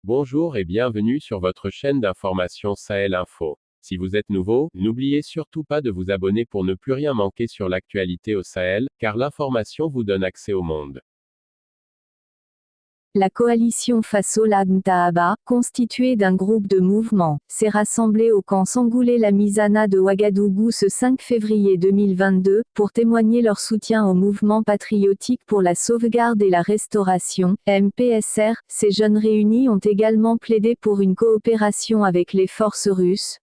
Bonjour et bienvenue sur votre chaîne d'information Sahel Info. Si vous êtes nouveau, n'oubliez surtout pas de vous abonner pour ne plus rien manquer sur l'actualité au Sahel, car l'information vous donne accès au monde. La coalition Fassola Ntahaba, constituée d'un groupe de mouvements, s'est rassemblée au camp Sangoulé Lamizana de Ouagadougou ce 5 février 2022, pour témoigner leur soutien au mouvement patriotique pour la sauvegarde et la restauration, MPSR. Ces jeunes réunis ont également plaidé pour une coopération avec les forces russes.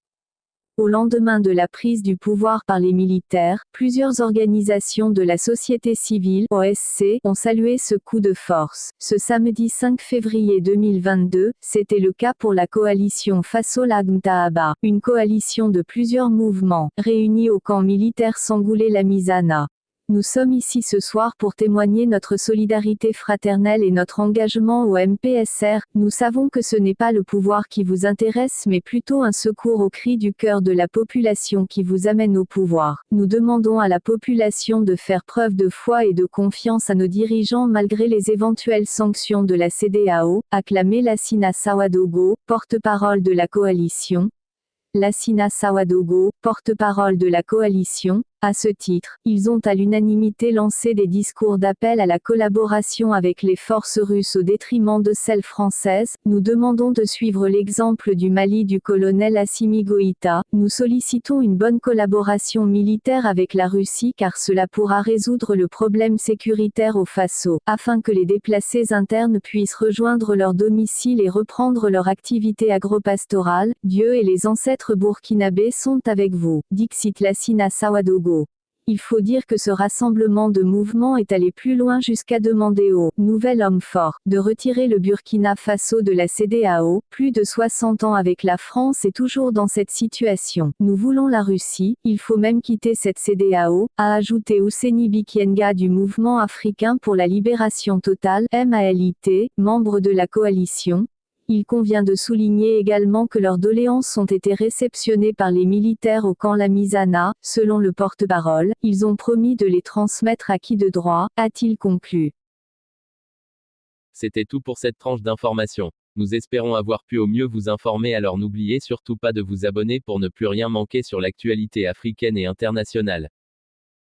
Au lendemain de la prise du pouvoir par les militaires, plusieurs organisations de la société civile, OSC, ont salué ce coup de force. Ce samedi 5 février 2022, c'était le cas pour la coalition Fassola Ntahaba, une coalition de plusieurs mouvements, réunis au camp militaire Sangoulé Lamizana. Nous sommes ici ce soir pour témoigner notre solidarité fraternelle et notre engagement au MPSR. Nous savons que ce n'est pas le pouvoir qui vous intéresse mais plutôt un secours au cri du cœur de la population qui vous amène au pouvoir. Nous demandons à la population de faire preuve de foi et de confiance à nos dirigeants malgré les éventuelles sanctions de la CEDEAO, a clamé Lassina Sawadogo, porte-parole de la coalition. Lassina Sawadogo, porte-parole de la coalition. À ce titre, ils ont à l'unanimité lancé des discours d'appel à la collaboration avec les forces russes au détriment de celles françaises. Nous demandons de suivre l'exemple du Mali du colonel Assimi Goïta. Nous sollicitons une bonne collaboration militaire avec la Russie car cela pourra résoudre le problème sécuritaire au Faso, afin que les déplacés internes puissent rejoindre leur domicile et reprendre leur activité agropastorale. Dieu et les ancêtres burkinabés sont avec vous. Dixit Lassina Sawadogo. Il faut dire que ce rassemblement de mouvements est allé plus loin jusqu'à demander au « nouvel homme fort » de retirer le Burkina Faso de la CEDEAO. Plus de 60 ans avec la France et toujours dans cette situation. Nous voulons la Russie, il faut même quitter cette CEDEAO, a ajouté Ouseni Bikienga du Mouvement africain pour la libération totale, MALIT, membre de la coalition. Il convient de souligner également que leurs doléances ont été réceptionnées par les militaires au camp Lamizana. Selon le porte-parole, ils ont promis de les transmettre à qui de droit, a-t-il conclu. C'était tout pour cette tranche d'information. Nous espérons avoir pu au mieux vous informer, alors n'oubliez surtout pas de vous abonner pour ne plus rien manquer sur l'actualité africaine et internationale.